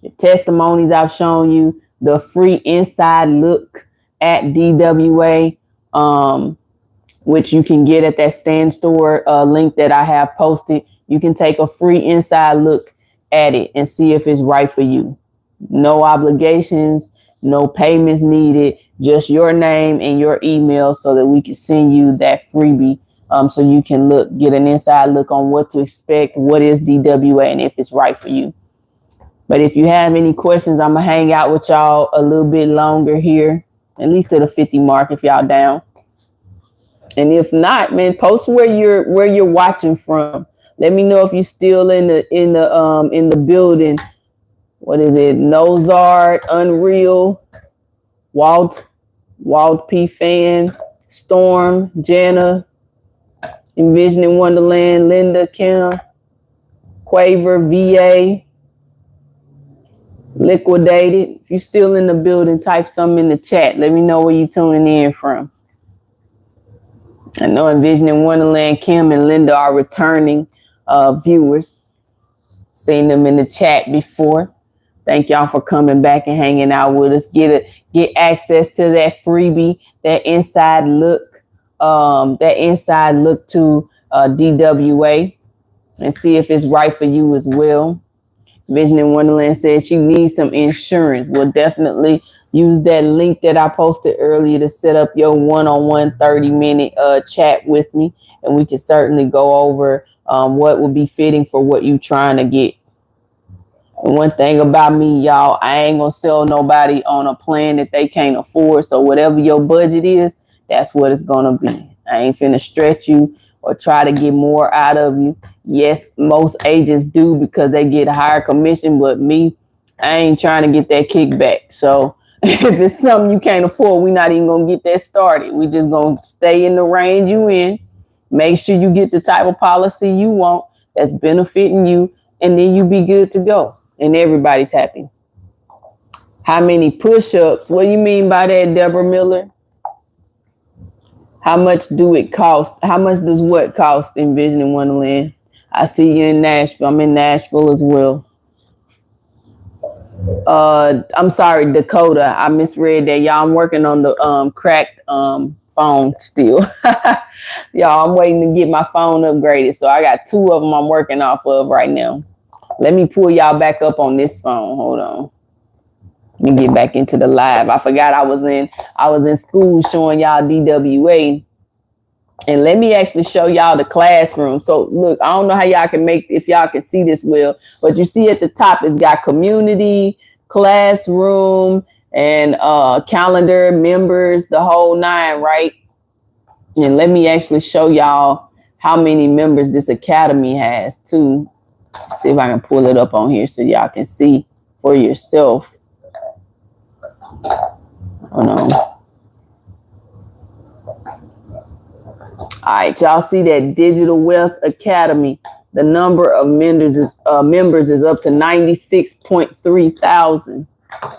A: the testimonies I've shown you, the free inside look at DWA, which you can get at that Stand Store link that I have posted. You can take a free inside look at it and see if it's right for you. No obligations, no payments needed, just your name and your email so that we can send you that freebie. So you can get an inside look on what to expect, what is DWA, and if it's right for you. But if you have any questions, I'm going to hang out with y'all a little bit longer here, at least to the 50 mark if y'all down. And if not, man, post where you're watching from. Let me know if you're still in the building. What is it? Nozart, Unreal, Walt P. Fan, Storm, Jana, Envisioning Wonderland, Linda, Kim, Quaver, VA, Liquidated. If you're still in the building, type something in the chat. Let me know where you're tuning in from. I know Envisioning Wonderland, Kim and Linda are returning viewers. Seen them in the chat before. Thank y'all for coming back and hanging out with us. Get access to that freebie, that inside look to DWA, and see if it's right for you as well. Vision in Wonderland said she needs some insurance. We'll definitely use that link that I posted earlier to set up your one-on-one 30-minute chat with me, and we can certainly go over what will be fitting for what you're trying to get. And one thing about me, y'all, I ain't gonna sell nobody on a plan that they can't afford. So whatever your budget is, that's what it's gonna be. I ain't finna stretch you or try to get more out of you. Yes, most agents do because they get a higher commission, but me, I ain't trying to get that kickback. So if it's something you can't afford, we're not even gonna get that started. We just gonna stay in the range you in. Make sure you get the type of policy you want that's benefiting you, and then you be good to go. And everybody's happy. How many push-ups? What do you mean by that, Deborah Miller? How much do it cost? How much does what cost in Vision in Wonderland? I see you in Nashville. I'm in Nashville as well. I'm sorry, Dakota. I misread that. Y'all, I'm working on the cracked phone still. Y'all, I'm waiting to get my phone upgraded. So I got 2 of them I'm working off of right now. Let me pull y'all back up on this phone. Hold on. Let me get back into the live. I forgot I was in school showing y'all DWA. And let me actually show y'all the classroom. So look, I don't know how y'all can if y'all can see this well, but you see at the top, it's got community, classroom, and calendar, members, the whole 9, right? And let me actually show y'all how many members this academy has too. See if I can pull it up on here so y'all can see for yourself. Hold on. All right, y'all see that Digital Wealth Academy. The number of members is up to 96.3 thousand. All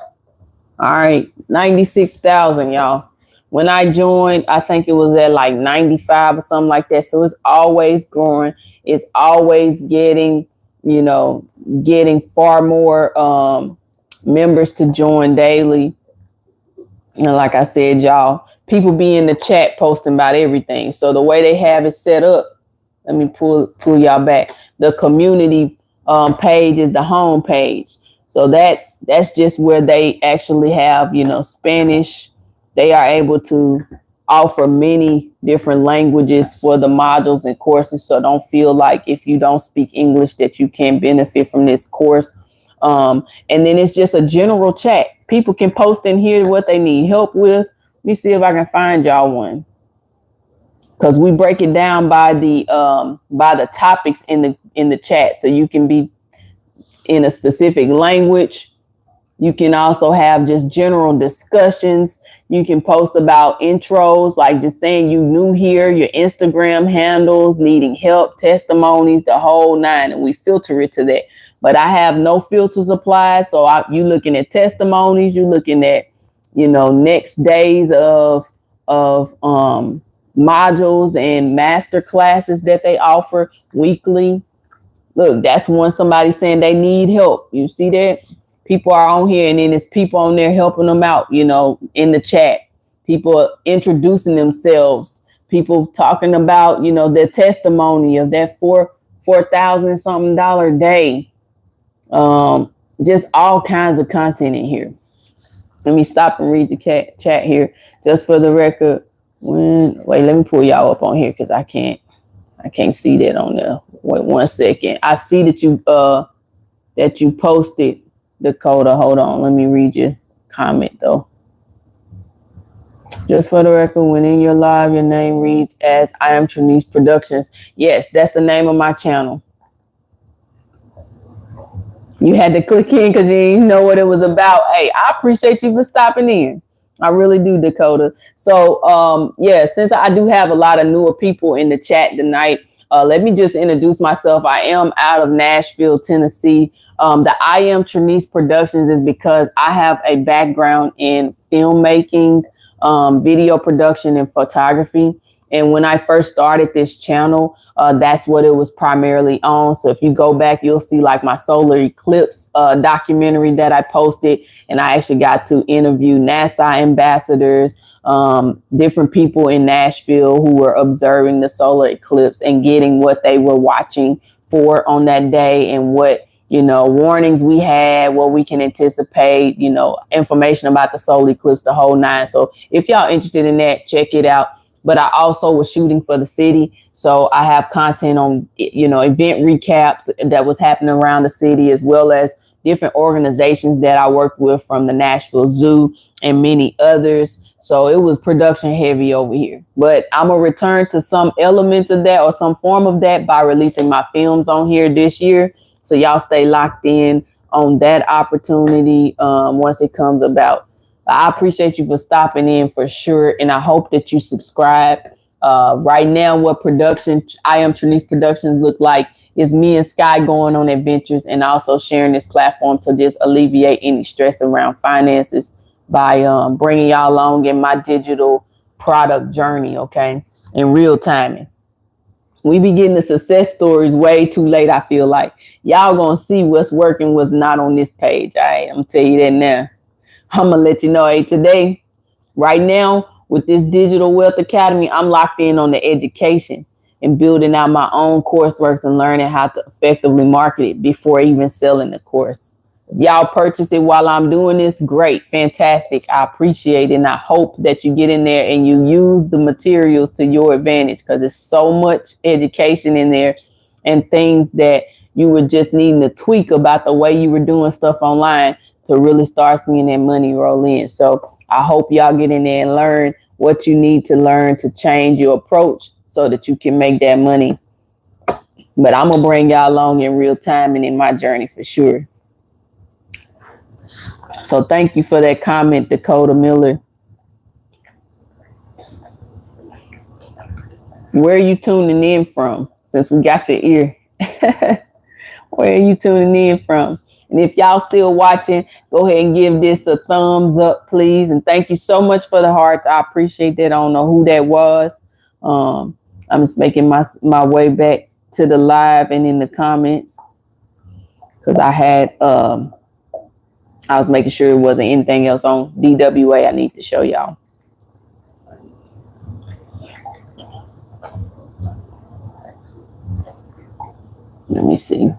A: right, 96,000, y'all. When I joined, I think it was at like 95 or something like that. So it's always growing. It's always getting far more members to join daily. And like I said, y'all, people be in the chat posting about everything. So the way they have it set up, let me pull y'all back. The community page is the home page. So that's just where they actually have, Spanish. They are able to offer many different languages for the modules and courses. So don't feel like if you don't speak English that you can't benefit from this course. And then it's just a general chat. People can post in here what they need help with. Let me see if I can find y'all one. Because we break it down by the topics in the chat. So you can be in a specific language. You can also have just general discussions. You can post about intros, like just saying you new here, your Instagram handles, needing help, testimonies, the whole 9, and we filter it to that. But I have no filters applied. So you looking at testimonies, you looking at, next days of modules and master classes that they offer weekly. Look, that's when somebody's saying they need help. You see that? People are on here, and then there's people on there helping them out, in the chat. People introducing themselves people talking about, you know, their testimony of that $4,000 something day. Just all kinds of content in here. Let me stop and read the chat here, just for the record. Wait, let me pull y'all up on here because I can't see that on there. Wait 1 second. I see that you posted, Dakota. Hold on, let me read your comment though. Just for the record, when in your live, your name reads as I Am Trinice Productions. Yes, that's the name of my channel. You had to click in because you didn't know what it was about. Hey, I appreciate you for stopping in. I really do, Dakota. So, yeah, since I do have a lot of newer people in the chat tonight, let me just introduce myself. I am out of Nashville, Tennessee. The I Am Trinice Productions is because I have a background in filmmaking, video production, and photography. And when I first started this channel, that's what it was primarily on. So if you go back, you'll see like my solar eclipse documentary that I posted. And I actually got to interview NASA ambassadors, different people in Nashville who were observing the solar eclipse and getting what they were watching for on that day, and what, you know, warnings we had, what we can anticipate, you know, information about the solar eclipse, the whole nine. So if y'all interested in that, check it out. But I also was shooting for the city. So I have content on, you know, event recaps that was happening around the city, as well as different organizations that I worked with, from the Nashville Zoo and many others. So it was production heavy over here. But I'm going to return to some elements of that, or some form of that, by releasing my films on here this year. So y'all stay locked in on that opportunity once it comes about. I appreciate you for stopping in for sure. And I hope that you subscribe. Right now, what production I Am Trinice Productions look like is me and Sky going on adventures, and also sharing this platform to just alleviate any stress around finances by bringing y'all along in my digital product journey, okay, in real timing. We be getting the success stories way too late, I feel like. Y'all gonna see what's working, what's not on this page. All right, I'm gonna tell you that now. I'm going to let you know, hey, today, right now, with this Digital Wealth Academy, I'm locked in on the education and building out my own coursework and learning how to effectively market it before even selling the course. If y'all purchase it while I'm doing this, great, fantastic. I appreciate it. And I hope that you get in there and you use the materials to your advantage, because there's so much education in there and things that you were just needing to tweak about the way you were doing stuff online to really start seeing that money roll in. So I hope y'all get in there and learn what you need to learn to change your approach so that you can make that money. But I'm going to bring y'all along in real time and in my journey for sure. So thank you for that comment, Dakota Miller. Where are you tuning in from? Since we got your ear. Where are you tuning in from? And if y'all still watching, go ahead and give this a thumbs up, please. And thank you so much for the hearts. I appreciate that. I don't know who that was. I'm just making my way back to the live and in the comments, because I had I was making sure it wasn't anything else on DWA I need to show y'all. Let me see.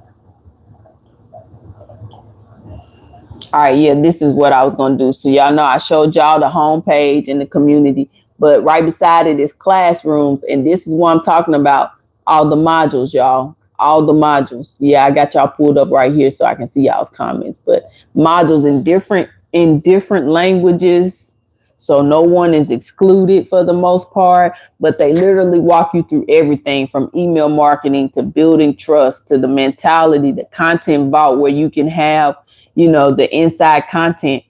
A: All right, yeah, this is what I was going to do. So y'all know I showed y'all the homepage and the community, but right beside it is classrooms. And this is what I'm talking about. All the modules, y'all. All the modules. Yeah, I got y'all pulled up right here so I can see y'all's comments. But modules in different languages. So no one is excluded for the most part, but they literally walk you through everything from email marketing to building trust to the mentality, the content vault, where you can have, you know, the inside content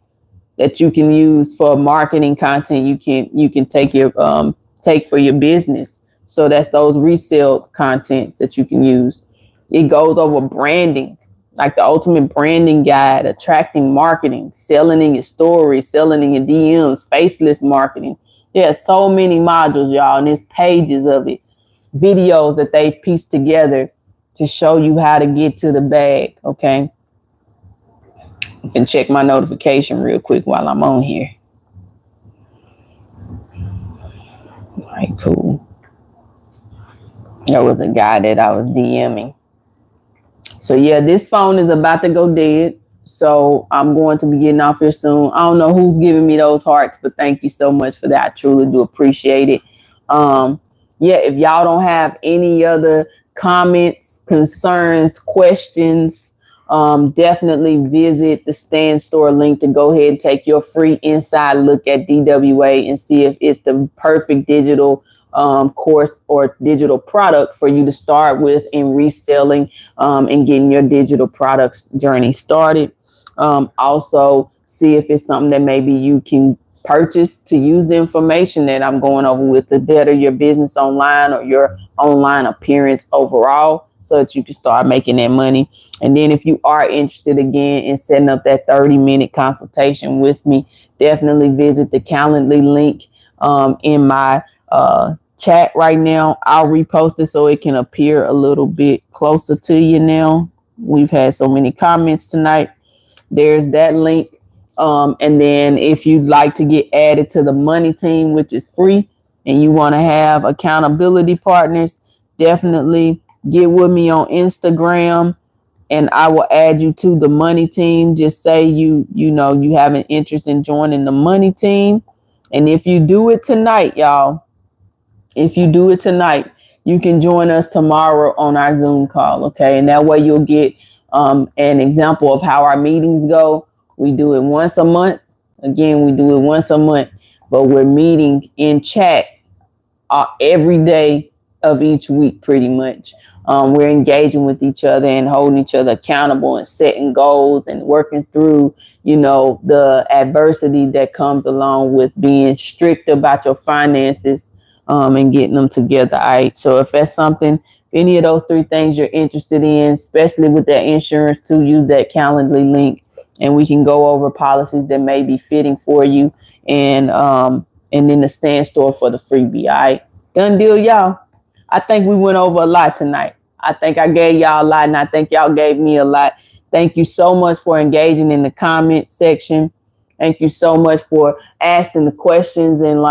A: that you can use for marketing content. You can take your take for your business. So that's those resale contents that you can use. It goes over branding, like the ultimate branding guide, attracting marketing, selling in your stories, selling in your DMs, faceless marketing. There's so many modules, y'all, and there's pages of it, videos that they've pieced together to show you how to get to the bag. Okay. You can check my notification real quick while I'm on here. All right, cool. There was a guy that I was DMing. So yeah, this phone is about to go dead. So I'm going to be getting off here soon. I don't know who's giving me those hearts, but thank you so much for that. I truly do appreciate it. Yeah, if y'all don't have any other comments, concerns, questions, definitely visit the Stand Store link to go ahead and take your free inside look at DWA and see if it's the perfect digital course or digital product for you to start with in reselling and getting your digital products journey started. Also, see if it's something that maybe you can purchase to use the information that I'm going over with to better your business online or your online appearance overall, so that you can start making that money. And then if you are interested again in setting up that 30-minute consultation with me, definitely visit the Calendly link in my chat right now. I'll repost it so it can appear a little bit closer to you now. We've had so many comments tonight. There's that link. And then if you'd like to get added to the money team, which is free, and you want to have accountability partners, definitely get with me on Instagram and I will add you to the money team. Just say you have an interest in joining the money team. And if you do it tonight, y'all, you can join us tomorrow on our Zoom call. Okay. And that way you'll get an example of how our meetings go. We do it once a month. Again, we do it once a month, but we're meeting in chat every day of each week, pretty much. We're engaging with each other and holding each other accountable and setting goals and working through, the adversity that comes along with being strict about your finances and getting them together. All right. So if that's something, any of those three things you're interested in, especially with that insurance too, use that Calendly link and we can go over policies that may be fitting for you. And then the Stand Store for the freebie. All right. Done deal, y'all. I think we went over a lot tonight. I think I gave y'all a lot and I think y'all gave me a lot. Thank you so much for engaging in the comment section. Thank you so much for asking the questions and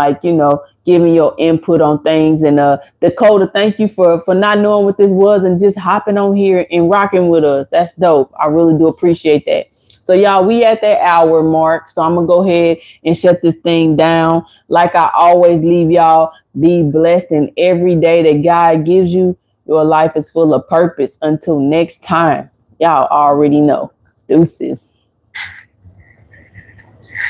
A: giving your input on things. And Dakota, thank you for not knowing what this was and just hopping on here and rocking with us. That's dope. I really do appreciate that. So y'all, we at that hour mark. So I'm going to go ahead and shut this thing down. Like I always leave y'all, be blessed in every day that God gives you. Your life is full of purpose. Until next time, y'all already know. Deuces.